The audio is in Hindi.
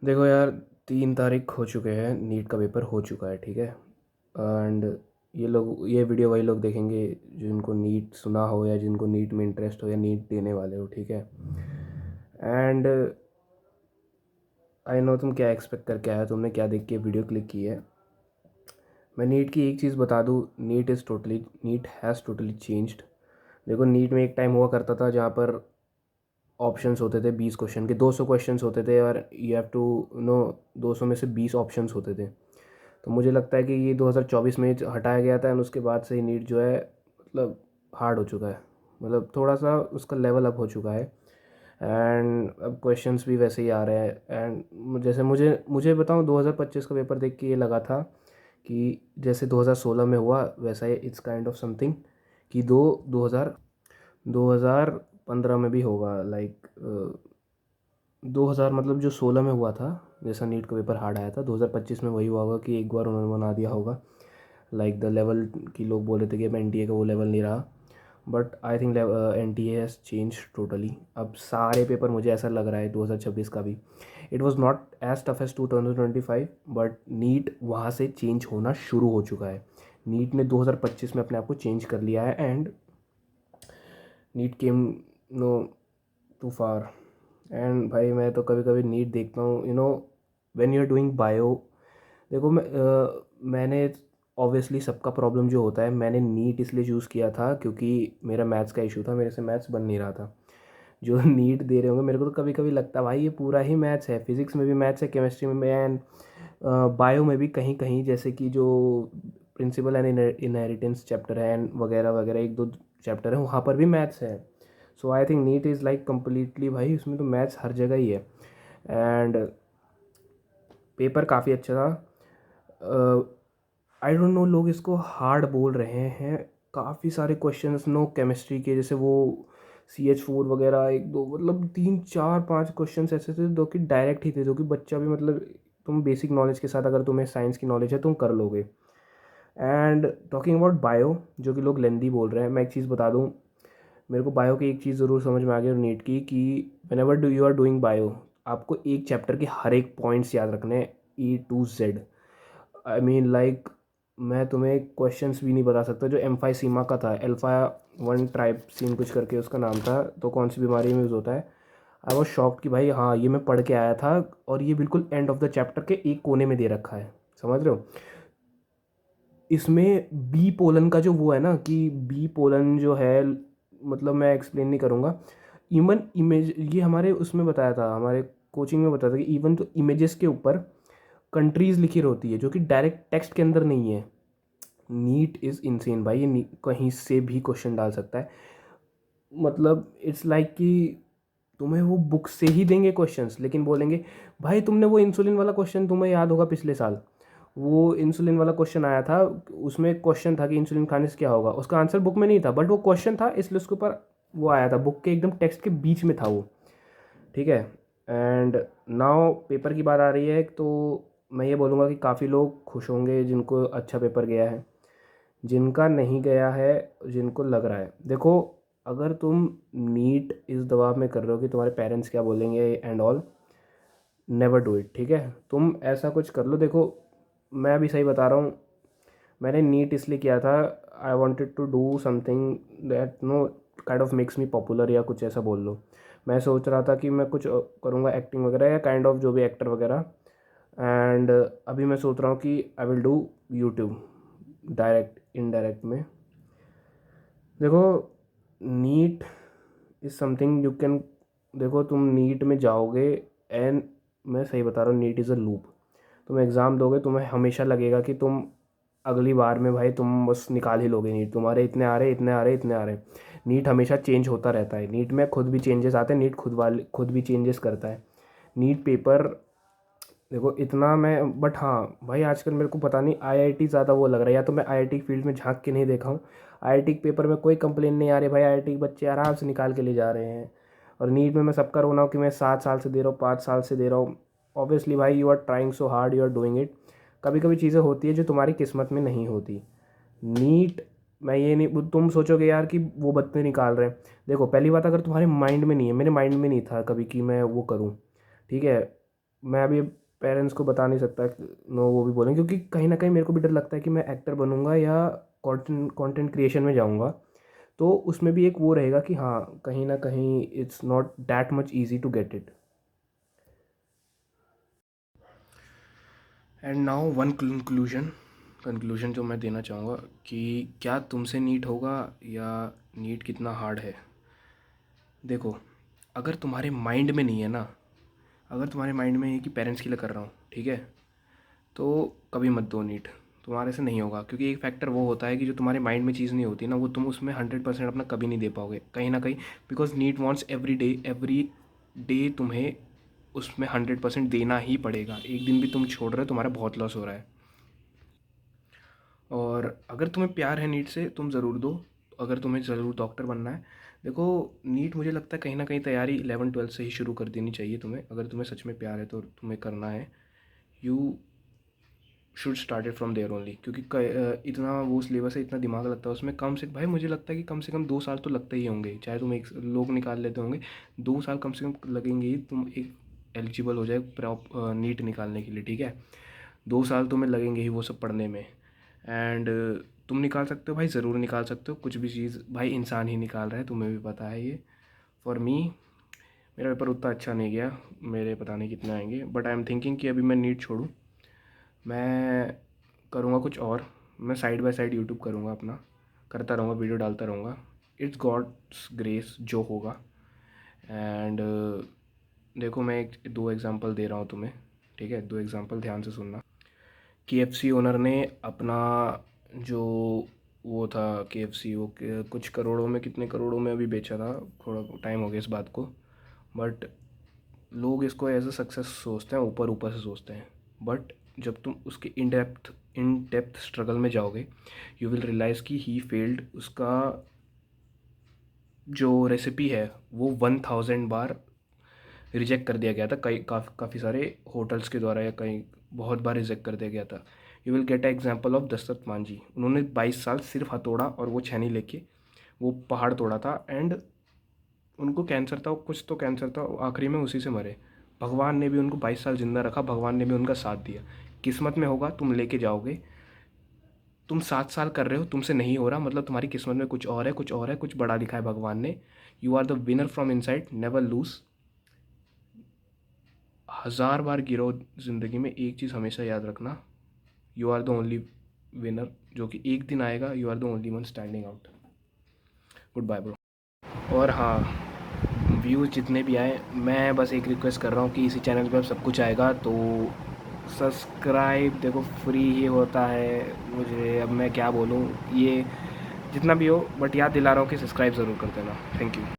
देखो यार, 3 तारीख हो चुके हैं, नीट का पेपर हो चुका है, ठीक है। एंड ये वीडियो वही लोग देखेंगे जिनको नीट सुना हो या जिनको नीट में इंटरेस्ट हो या नीट देने वाले हो, ठीक है। एंड आई नो तुम क्या एक्सपेक्ट करके आया, तुमने क्या देख के वीडियो क्लिक की है। मैं नीट की एक चीज़ बता दूँ, नीट हैज़ टोटली चेंज्ड। देखो, नीट में एक टाइम हुआ करता था जहाँ पर ऑप्शंस होते थे 20 क्वेश्चन के, 200 क्वेश्चंस होते थे और यू हैव टू नो 200 में से 20 ऑप्शंस होते थे। तो मुझे लगता है कि ये 2024 में हटाया गया था एंड उसके बाद से ही नीट जो है मतलब हार्ड हो चुका है, मतलब थोड़ा सा उसका लेवल अप हो चुका है। एंड अब क्वेश्चंस भी वैसे ही आ रहे हैं। एंड जैसे मुझे मुझे बताऊं, 2025 का पेपर देख के ये लगा था कि जैसे 2016 में हुआ वैसा ही इट्स काइंड ऑफ समथिंग, कि 2015 में भी होगा, लाइक 2000 मतलब जो 16 में हुआ था, जैसा नीट का पेपर हार्ड आया था, 2025 में वही हुआ होगा कि एक बार उन्होंने बना दिया होगा। लाइक द लेवल की लोग बोले थे कि अब एनटीए का वो लेवल नहीं रहा, but I think NTA has change totally. अब सारे पेपर मुझे ऐसा लग रहा है 2026 का भी, it was not as tough as 2025, but NEET वहाँ से चेंज होना शुरू हो चुका है। नीट ने 2025 में अपने आप को चेंज कर लिया है and NEET came no to far. And भाई मैं तो कभी कभी नीट देखता हूँ, when you are doing bio. देखो मैंने ऑब्वियसली सबका प्रॉब्लम जो होता है, मैंने नीट इसलिए चूज़ किया था क्योंकि मेरा मैथ्स का इशू था, मेरे से मैथ्स बन नहीं रहा था। जो नीट दे रहे होंगे, मेरे को तो कभी कभी लगता है भाई ये पूरा ही मैथ्स है, फिजिक्स में भी मैथ्स है, केमिस्ट्री में एंड बायो में भी कहीं कहीं, जैसे कि जो प्रिंसिपल एंड इनहेरिटेंस चैप्टर है एंड वगैरह वगैरह, एक दो चैप्टर है वहाँ पर भी मैथ्स है। So I think NEET is like completely, भाई उसमें तो मैथ्स हर जगह ही है। एंड पेपर काफ़ी अच्छा था। आई डोंट नो, लोग इसको हार्ड बोल रहे हैं। काफ़ी सारे क्वेश्चंस नो केमिस्ट्री के, जैसे वो CH4 वगैरह, एक दो मतलब 3 4 5 क्वेश्चंस ऐसे थे जो कि डायरेक्ट ही थे, जो कि बच्चा भी मतलब तुम बेसिक नॉलेज के साथ, अगर तुम्हें साइंस की नॉलेज है तुम कर लोगे। एंड टॉकिंग अबाउट बायो, जो कि लोग लेंदी बोल रहे हैं, मैं एक चीज़ बता दूं, मेरे को बायो की एक चीज़ ज़रूर समझ में आ गई और नीट की, कि whenever do you are doing bio, आपको एक चैप्टर के हर एक पॉइंट्स याद रखने हैं, E to Z। I mean like मैं तुम्हें क्वेश्चंस भी नहीं बता सकता। जो एम्फाइसीमा का था, अल्फ़ा 1 ट्राइप्सिन कुछ करके उसका नाम था, तो कौन सी बीमारी में यूज़ होता है। आई वॉज शॉक्ड कि भाई हाँ, ये मैं पढ़ के आया था और ये बिल्कुल एंड ऑफ द चैप्टर के एक कोने में दे रखा है, समझ रहे हो। इसमें बी पोलन का जो वो है ना, कि बी पोलन जो है, मतलब मैं एक्सप्लेन नहीं करूँगा। इवन इमेज, ये हमारे उसमें बताया था, हमारे कोचिंग में बताया था कि इवन तो इमेजेस के ऊपर कंट्रीज़ लिखी होती है, जो कि डायरेक्ट टेक्स्ट के अंदर नहीं है। नीट इज़ इंसेन भाई, ये कहीं से भी क्वेश्चन डाल सकता है। मतलब इट्स लाइक कि तुम्हें वो बुक से ही देंगे क्वेश्चंस, लेकिन बोलेंगे भाई तुमने वो इंसुलिन वाला क्वेश्चन, तुम्हें याद होगा पिछले साल वो इंसुलिन वाला क्वेश्चन आया था, उसमें क्वेश्चन था कि इंसुलिन खाने से क्या होगा, उसका आंसर बुक में नहीं था, बट वो क्वेश्चन था इसलिए उसके ऊपर वो आया था, बुक के एकदम टेक्स्ट के बीच में था वो, ठीक है। एंड नाउ पेपर की बात आ रही है, तो मैं ये बोलूँगा कि काफ़ी लोग खुश होंगे जिनको अच्छा पेपर गया है, जिनका नहीं गया है, जिनको लग रहा है। देखो, अगर तुम नीट इस दबाव में कर रहे हो कि तुम्हारे पेरेंट्स क्या बोलेंगे and all, never do it, ठीक है। तुम ऐसा कुछ कर लो। देखो, मैं अभी सही बता रहा हूँ, मैंने नीट इसलिए किया था, I wanted to do something that no kind of makes me popular, या कुछ ऐसा बोल लो। मैं सोच रहा था कि मैं कुछ करूँगा एक्टिंग वगैरह, या काइंड ऑफ जो भी एक्टर वगैरह। एंड अभी मैं सोच रहा हूँ कि I will do YouTube, direct indirect में। देखो, NEET is something you can, देखो तुम नीट में जाओगे एंड मैं सही बता रहा हूँ, नीट इज़ अ लूप। तुम एग्ज़ाम दोगे, तुम्हें हमेशा लगेगा कि तुम अगली बार में भाई तुम बस निकाल ही लोगे नीट, तुम्हारे इतने आ रहे, इतने आ रहे, इतने आ रहे। नीट हमेशा चेंज होता रहता है, नीट में खुद भी चेंजेस आते हैं, नीट खुद भी चेंजेस करता है। नीट पेपर, देखो इतना मैं, बट हाँ भाई आजकल मेरे को पता नहीं आईआईटी ज़्यादा वो लग रहा है, या तो मैं आईआईटी फील्ड में झांक के नहीं देखा हूँ। आईआईटी के पेपर में कोई कंप्लेन नहीं आ रही भाई, आईआईटी के बच्चे आराम से निकाल के ले जा रहे हैं। और नीट में मैं सबका रोना हूँ कि मैं 7 साल से दे रहा हूँ, 5 साल से दे रहा हूँ। ऑब्वियसली भाई you are trying so hard, you are doing it. कभी कभी चीज़ें होती है जो तुम्हारी किस्मत में नहीं होती। नीट, मैं ये नहीं, तुम सोचोगे यार कि वो बच्चे निकाल रहे हैं। देखो पहली बात, अगर तुम्हारे माइंड में नहीं है, मेरे माइंड में नहीं था कभी कि मैं वो करूँ, ठीक है। मैं अभी पेरेंट्स को बता नहीं सकता, नो वो भी बोलेंगे, क्योंकि कहीं ना कहीं मेरे को भी डर लगता है कि मैं एक्टर बनूंगा या कंटेंट कंटेंट क्रिएशन में जाऊंगा, तो उसमें भी एक वो रहेगा कि हाँ कहीं ना कहीं it's not that much easy to get it. And now one conclusion जो मैं देना चाहूँगा कि क्या तुमसे नीट होगा या नीट कितना हार्ड है। देखो, अगर तुम्हारे माइंड में नहीं है ना, अगर तुम्हारे माइंड में है कि पेरेंट्स के लिए कर रहा हूँ, ठीक है, तो कभी मत दो नीट, तुम्हारे से नहीं होगा। क्योंकि एक फैक्टर वो होता है कि जो तुम्हारे माइंड में चीज़ नहीं होती ना, वो तुम उसमें 100% अपना कभी नहीं दे पाओगे कहीं ना कहीं। Because NEET wants every day तुम्हें उसमें 100% देना ही पड़ेगा। एक दिन भी तुम छोड़ रहे हो, तुम्हारा बहुत लॉस हो रहा है। और अगर तुम्हें प्यार है नीट से, तुम ज़रूर दो। अगर तुम्हें ज़रूर डॉक्टर बनना है, देखो, नीट मुझे लगता है कहीं ना कहीं तैयारी 11-12 से ही शुरू कर देनी चाहिए तुम्हें। अगर तुम्हें सच में प्यार है तो तुम्हें करना है, you should started from there only. क्योंकि इतना वो सिलेबस है, इतना दिमाग लगता है उसमें, कम से भाई मुझे लगता है कि कम से कम 2 साल तो लगते ही होंगे। चाहे तुम एक लोग निकाल लेते होंगे, 2 साल कम से कम लगेंगे ही, तुम एक एलिजिबल हो जाए नीट निकालने के लिए, ठीक है। 2 साल तुम्हें लगेंगे ही वो सब पढ़ने में। एंड तुम निकाल सकते हो भाई, ज़रूर निकाल सकते हो। कुछ भी चीज़ भाई इंसान ही निकाल रहा है, तुम्हें भी पता है ये। फॉर मी, मेरा पेपर उतना अच्छा नहीं गया, मेरे पता नहीं कितने आएंगे, बट आई एम थिंकिंग कि अभी मैं नीट छोड़ूँ, मैं करूँगा कुछ और। मैं साइड बाय साइड यूट्यूब करूँगा अपना, करता रहूँगा, वीडियो डालता रहूँगा। इट्स गॉड्स ग्रेस जो होगा। एंड देखो, मैं एक दो एग्जांपल दे रहा हूँ तुम्हें, ठीक है, दो एग्जांपल ध्यान से सुनना। KFC ओनर ने अपना जो वो था, KFC वो कुछ करोड़ों में, कितने करोड़ों में अभी बेचा था, थोड़ा टाइम हो गया इस बात को, बट लोग इसको एज अ सक्सेस सोचते हैं, ऊपर ऊपर से सोचते हैं। बट जब तुम उसके इन डेप्थ स्ट्रगल में जाओगे, यू विल रियलाइज़ कि ही फेल्ड। उसका जो रेसिपी है वो 1000 बार रिजेक्ट कर दिया गया था, काफ़ी सारे होटल्स के द्वारा, या कहीं बहुत बार रिजेक्ट कर दिया गया था। You will get a example of Dashrath Manjhi. उन्होंने 22 साल सिर्फ हथौड़ा और वो छेनी लेके वो पहाड़ तोड़ा था। एंड उनको कैंसर था, कुछ तो कैंसर था, आखिरी में उसी से मरे। भगवान ने भी उनको 22 साल ज़िंदा रखा, भगवान ने भी उनका साथ दिया। किस्मत में होगा, तुम लेके जाओगे। तुम 7 साल कर रहे हो, तुमसे नहीं हो रहा, मतलब तुम्हारी किस्मत में कुछ और है, कुछ और है, कुछ बड़ा लिखा है भगवान ने। You are the winner from inside, never lose. 1000 बार गिरो ज़िंदगी में, एक चीज़ हमेशा याद रखना, you are the only winner. जो कि एक दिन आएगा, you are the only one standing out. Good bye bro. और हाँ, व्यूज़ जितने भी आए, मैं बस एक रिक्वेस्ट कर रहा हूँ कि इसी चैनल पे अब सब कुछ आएगा, तो सब्सक्राइब देखो फ्री ही होता है। मुझे अब मैं क्या बोलूँ, ये जितना भी हो, बट याद दिला रहा हूँ कि सब्सक्राइब ज़रूर कर देना। Thank you.